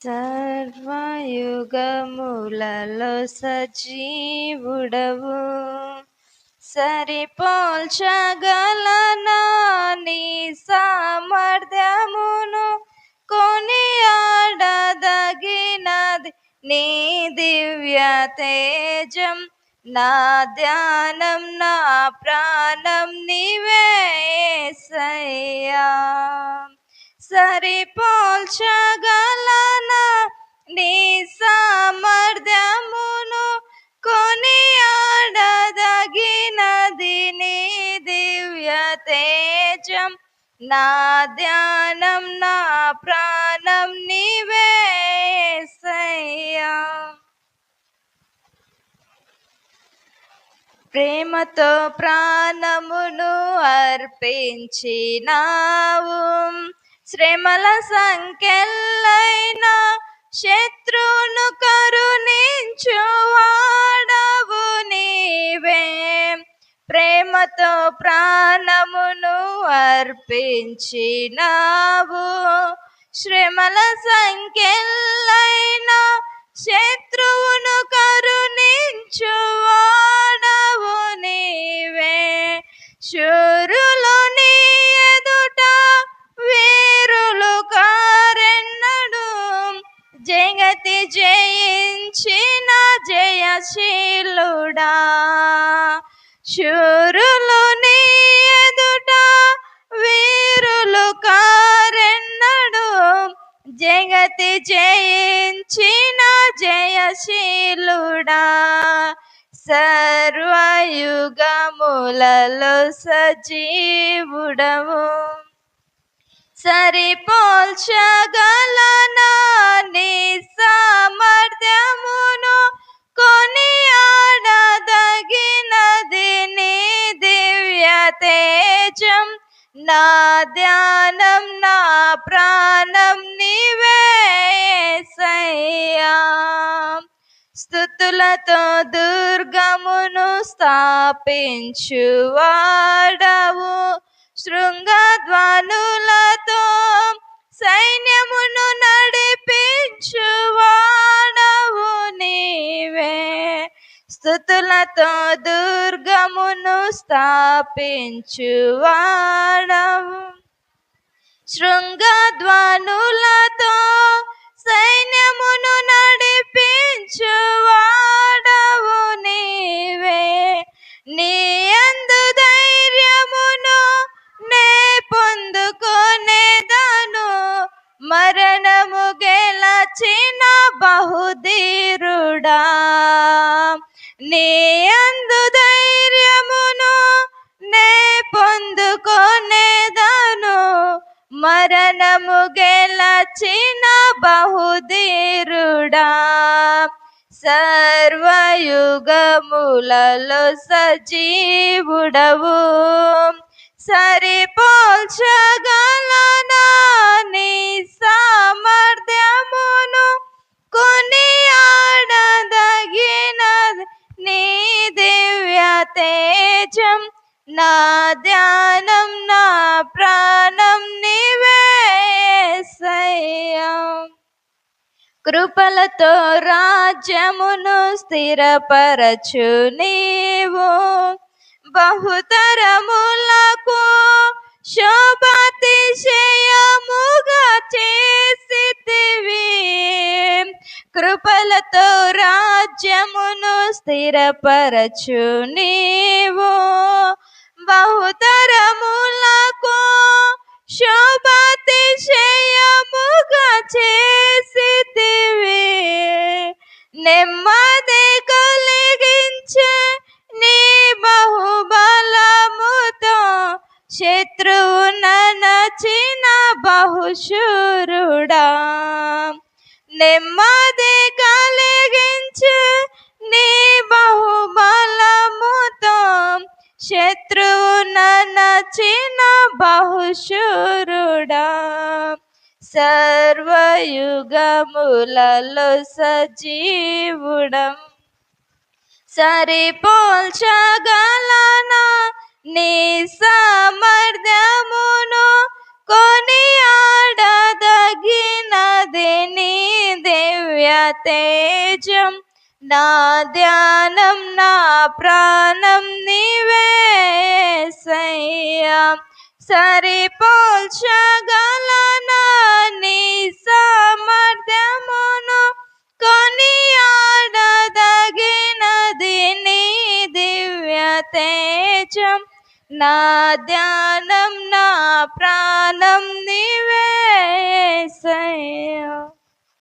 సర్వయుగములలో సజీవుడవు, సరిపోల్చగలనా నీ సామర్థ్యమును? కొనియాడదగినది నీ దివ్య తేజం. నా ధ్యానం నా ప్రాణం నీవే యేసయ్యా. సరిపోల్చగలనా నీ సామర్థ్యమును? కొనియాడదగినది నీ దివ్య తేజం. నా ధ్యానం నా ప్రాణం నీవే యేసయ్యా. ప్రేమతో ప్రాణమును అర్పించినావు, శ్రమల సంఖ్యలైన శత్రువును కరుణించువాడవు నీవే. ప్రేమతో ప్రాణమును అర్పించినావు, శ్రమల సంఖ్యలైన శత్రువును కరుణించువాడవు నీవే. శూరులు నీ ఎదుట వీరులు కారెన్నడు, జగతి జయించిన జయశీలుడా. శూరులు నీ ఎదుట వీరులు కారెన్నడు, జగతి జయించిన జయశీలుడా. సర్వయుగములలో సజీవుడవు, సరిపోల్చగలనా నీ సామర్థ్యమును? కొనియాడదగినది నీ దివ్య తేజం. నా ధ్యానం నా ప్రాణం నీవే యేసయ్యా. స్తుతులతో దుర్గమును స్థాపించువాడవు, శృంగధ్వనులతో సైన్యమును నడిపించువాడవు నీవే. స్తుతులతో దుర్గమును స్థాపించువాడవు, శృంగధ్వనులతో సైన్యమును నడిపించువాడవు నీవే. నీ యందు ధైర్యమును నే పొందుకొనేదను, మరణము గెలచిన బహుధీరుడా. నీ యందు ధైర్యమును నే పొందుకొనేదను, మరణము గెలచిన బహుధీరుడా. సర్వయుగములలో సజీవుడవు, సరిపోల్చగలనా నీ సామర్థ్యమును? కొనియాడదగినది నీ దివ్య తేజం. నా ధ్యానం నా ప్రాణం నీవే యేసయ్యా. కృపలతో రాజ్యమును స్థిరపరచు నీవు, బహుతరములకు శోభాతిశయముగా చేసితివి. కృపలతో రాజ్యమును స్థిరపరచు నీవు, బహుతరములకు శోభాతిశయముగా చేసితివి. నెమ్మది కలిగించే నీ బహుబలముతో శత్రువును నచిన బహుశూరుడా. నెమ్మది కలిగించే నీ బహుబలముతో శత్రువును నచిన బహుశూరుడా. సర్వయుగములలో సజీవుడం, సరిపోల్చగలనా నీ సామర్థ్యమును? కొనియాడదగినది నీ దివ్య తేజం. నా ధ్యానం నా ప్రాణం నీవేసయ్యా. సరిపోల్చగలనా నీ సామర్థ్యమును, కొనియాడదగినది నీ దివ్య తేజం. నా ధ్యానం నా ప్రాణం నీవేసయ్యా.